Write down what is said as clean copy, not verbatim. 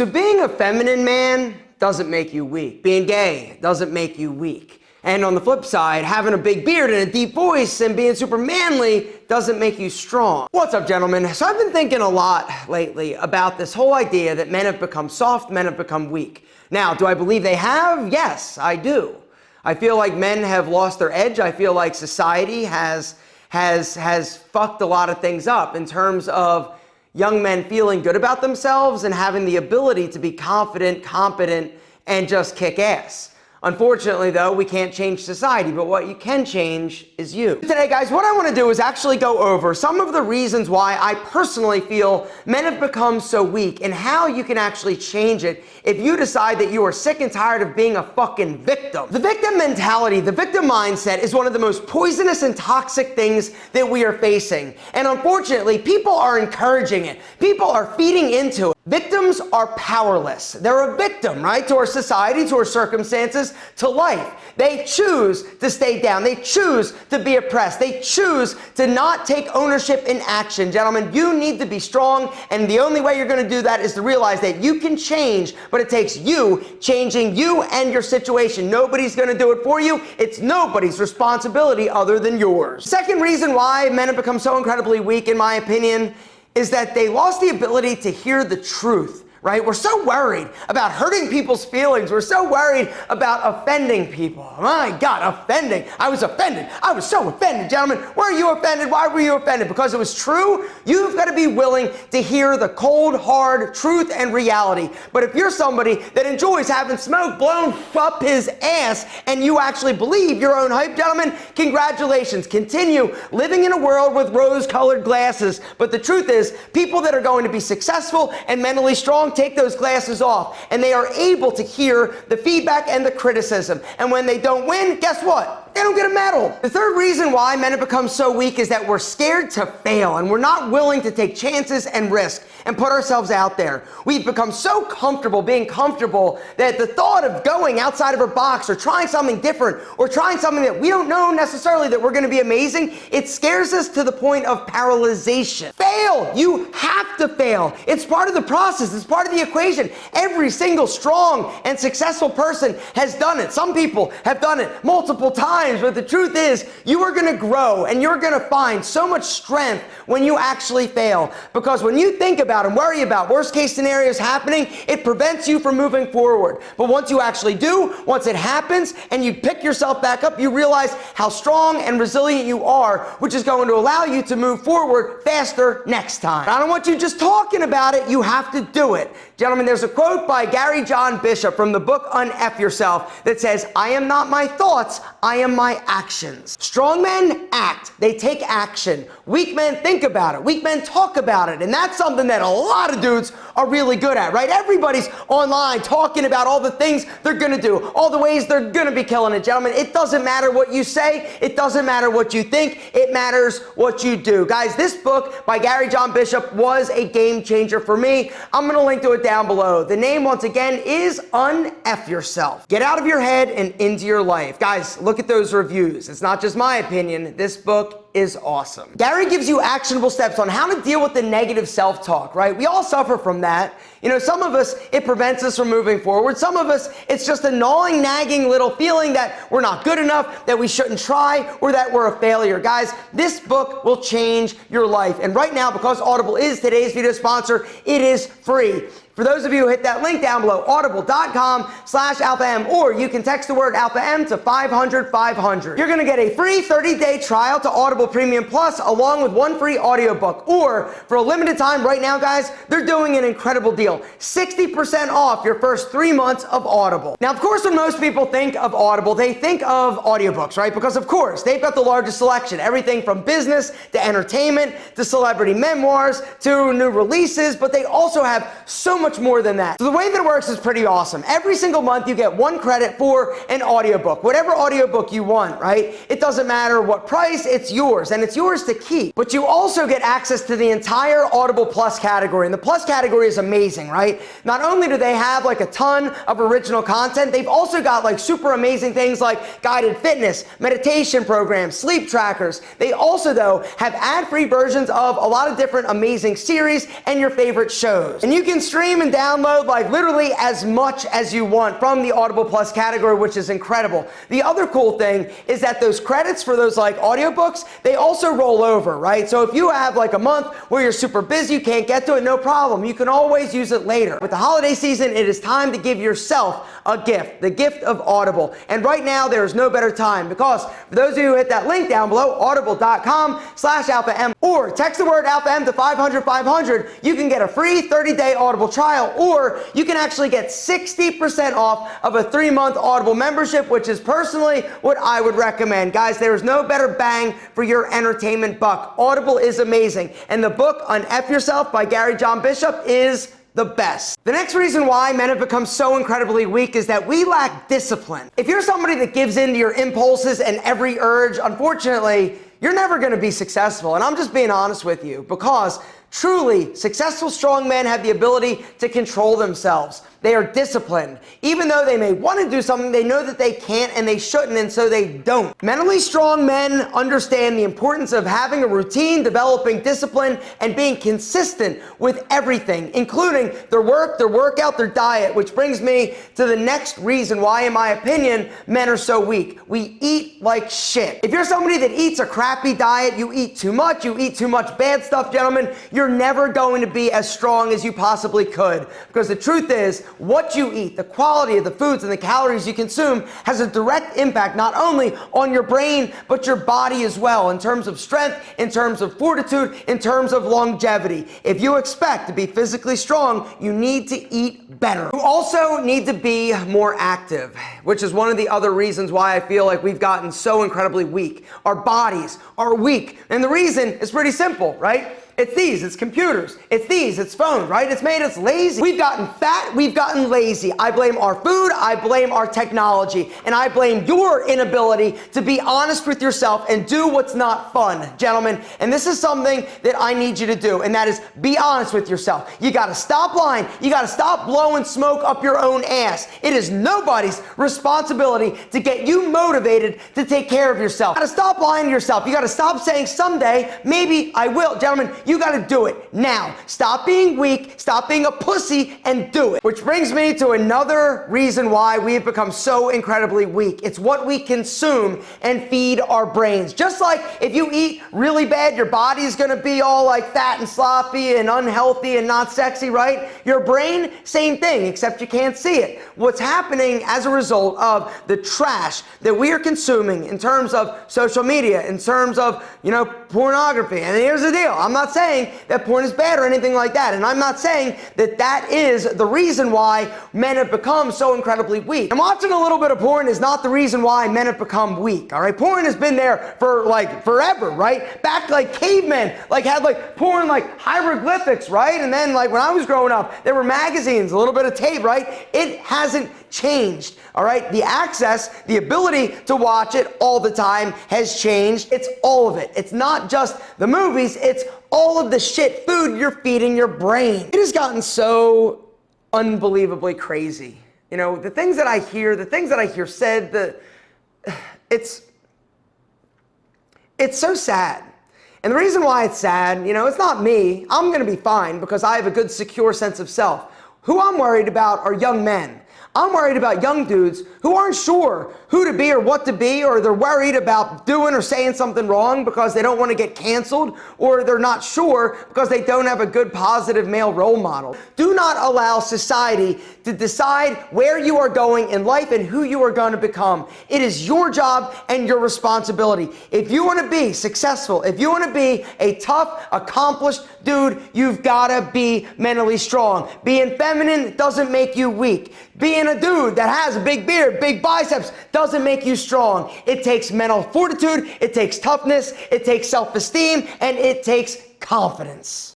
So being a feminine man doesn't make you weak. Being gay doesn't make you weak. And on the flip side, having a big beard and a deep voice and being super manly doesn't make you strong. What's up, gentlemen? So I've been thinking a lot lately about this whole idea that men have become soft, men have become weak. Now, do I believe they have? Yes, I do. I feel like men have lost their edge. I feel like society has fucked a lot of things up in terms of young men feeling good about themselves and having the ability to be confident, competent, and just kick ass. Unfortunately, though, we can't change society, but what you can change is you. Today, guys, what I want to do is actually go over some of the reasons why I personally feel men have become so weak and how you can actually change it if you decide that you are sick and tired of being a fucking victim. The victim mentality, the victim mindset is one of the most poisonous and toxic things that we are facing. And unfortunately, people are encouraging it. People are feeding into it. Victims are powerless. They're a victim, right? To our society, to our circumstances, to life. They choose to stay down. They choose to be oppressed. They choose to not take ownership in action. Gentlemen, you need to be strong, and the only way you're going to do that is to realize that you can change, but it takes you changing you and your situation. Nobody's going to do it for you. It's nobody's responsibility other than yours. Second reason why men have become so incredibly weak, in my opinion, is that they lost the ability to hear the truth, right? We're so worried about hurting people's feelings. We're so worried about offending people. My God, offending. I was offended. I was so offended, gentlemen. Were you offended? Why were you offended? Because it was true? You've got to be willing to hear the cold, hard truth and reality. But if you're somebody that enjoys having smoke blown up his ass and you actually believe your own hype, gentlemen, congratulations. Continue living in a world with rose-colored glasses. But the truth is, people that are going to be successful and mentally strong take those glasses off, and they are able to hear the feedback and the criticism. And when they don't win, guess what? They don't get a medal. The third reason why men have become so weak is that we're scared to fail, and we're not willing to take chances and risk and put ourselves out there. We've become so comfortable being comfortable that the thought of going outside of our box or trying something different or trying something that we don't know necessarily that we're going to be amazing, it scares us to the point of paralyzation. Fail! You have to fail. It's part of the process. It's part of the equation. Every single strong and successful person has done it. Some people have done it multiple times, but the truth is you are going to grow and you're going to find so much strength when you actually fail. Because when you think about and worry about worst case scenarios happening, it prevents you from moving forward. But once you actually do, once it happens and you pick yourself back up, you realize how strong and resilient you are, which is going to allow you to move forward faster next time. I don't want you just talking about it, you have to do it. Gentlemen, there's a quote by Gary John Bishop from the book Un-F Yourself that says, "I am not my thoughts, I am my actions." Strong men act, they take action. Weak men think about it, weak men talk about it, and that's something that a lot of dudes are really good at, right? Everybody's online talking about all the things they're gonna do, all the ways they're gonna be killing it. Gentlemen, it doesn't matter what you say, it doesn't matter what you think, it matters what you do. Guys, this book by Gary John Bishop was a game changer for me. I'm gonna link to it down below. The name, once again, is Un-F Yourself. Get out of your head and into your life. Guys, look at those reviews. It's not just my opinion. This book is awesome. Gary gives you actionable steps on how to deal with the negative self-talk, right? We all suffer from that. You know, some of us, it prevents us from moving forward. Some of us, it's just a gnawing, nagging little feeling that we're not good enough, that we shouldn't try, or that we're a failure. Guys, this book will change your life. And right now, because Audible is today's video sponsor, it is free. For those of you who hit that link down below, audible.com/alpha-m, or you can text the word alpha-m to 500-500. You're gonna get a free 30-day trial to Audible Premium Plus along with one free audiobook. Or for a limited time right now, guys, they're doing an incredible deal. 60% off your first 3 months of Audible. Now, of course, when most people think of Audible, they think of audiobooks, right? Because of course, they've got the largest selection. Everything from business to entertainment to celebrity memoirs to new releases, but they also have so much more than that. So the way that it works is pretty awesome. Every single month you get 1 credit for an audiobook, whatever audiobook you want, right? It doesn't matter what price, it's yours, and it's yours to keep. But you also get access to the entire Audible Plus category, and the Plus category is amazing, right? Not only do they have like a ton of original content, they've also got like super amazing things like guided fitness, meditation programs, sleep trackers. They also, though, have ad-free versions of a lot of different amazing series and your favorite shows. And you can stream stream and download like literally as much as you want from the Audible Plus category, which is incredible. The other cool thing is that those credits for those like audiobooks, they also roll over, right? So if you have like a month where you're super busy, you can't get to it, no problem. You can always use it later. With the holiday season, it is time to give yourself a gift, the gift of Audible. And right now, there is no better time because for those of you who hit that link down below, audible.com/alpha-m, or text the word alpha-m to 500-500, you can get a free 30-day Audible trial, or you can actually get 60% off of a 3-month Audible membership, which is personally what I would recommend. Guys, there is no better bang for your entertainment buck. Audible is amazing. And the book, Unf Yourself by Gary John Bishop, is the best. The next reason why men have become so incredibly weak is that we lack discipline. If you're somebody that gives in to your impulses and every urge, unfortunately, you're never going to be successful. And I'm just being honest with you, because truly successful, strong men have the ability to control themselves. They are disciplined. Even though they may want to do something, they know that they can't and they shouldn't, and so they don't. Mentally strong men understand the importance of having a routine, developing discipline, and being consistent with everything, including their work, their workout, their diet, which brings me to the next reason why, in my opinion, men are so weak. We eat like shit. If you're somebody that eats a crappy diet, you eat too much bad stuff, gentlemen, you're never going to be as strong as you possibly could. Because the truth is, what you eat, the quality of the foods and the calories you consume has a direct impact not only on your brain, but your body as well, in terms of strength, in terms of fortitude, in terms of longevity. If you expect to be physically strong, you need to eat better. You also need to be more active, which is one of the other reasons why I feel like we've gotten so incredibly weak. Our bodies are weak. And the reason is pretty simple, right? It's computers, it's phones, right? It's made us lazy. We've gotten fat, we've gotten lazy. I blame our food, I blame our technology, and I blame your inability to be honest with yourself and do what's not fun, gentlemen. And this is something that I need you to do, and that is be honest with yourself. You gotta stop lying. You gotta stop blowing smoke up your own ass. It is nobody's responsibility to get you motivated to take care of yourself. You gotta stop lying to yourself. You gotta stop saying someday, maybe I will. Gentlemen, you gotta do it now. Stop being weak, stop being a pussy, and do it. Which brings me to another reason why we have become so incredibly weak. It's what we consume and feed our brains. Just like if you eat really bad, your body is gonna be all like fat and sloppy and unhealthy and not sexy, right? Your brain, same thing, except you can't see it. What's happening as a result of the trash that we are consuming in terms of social media, in terms of, pornography. And here's the deal. I'm not saying that porn is bad or anything like that. And I'm not saying that that is the reason why men have become so incredibly weak. And watching a little bit of porn is not the reason why men have become weak, all right? Porn has been there for like forever, right? Back like cavemen, had porn hieroglyphics, right? And then when I was growing up, there were magazines, a little bit of tape, right? It hasn't changed, all right? The access, the ability to watch it all the time has changed. It's all of it. It's not just the movies, it's all of the shit food you're feeding your brain. It has gotten so unbelievably crazy. The things that I hear said, it's so sad. And the reason why it's sad, it's not me. I'm gonna be fine because I have a good, secure sense of self. Who I'm worried about are young men. I'm worried about young dudes who aren't sure who to be or what to be, or they're worried about doing or saying something wrong because they don't want to get canceled, or they're not sure because they don't have a good, positive male role model. Do not allow society to decide where you are going in life and who you are going to become. It is your job and your responsibility. If you want to be successful, if you want to be a tough, accomplished dude, you've got to be mentally strong. Being feminine doesn't make you weak. Being a dude that has a big beard, big biceps, doesn't make you strong. It takes mental fortitude, it takes toughness, it takes self-esteem, and it takes confidence.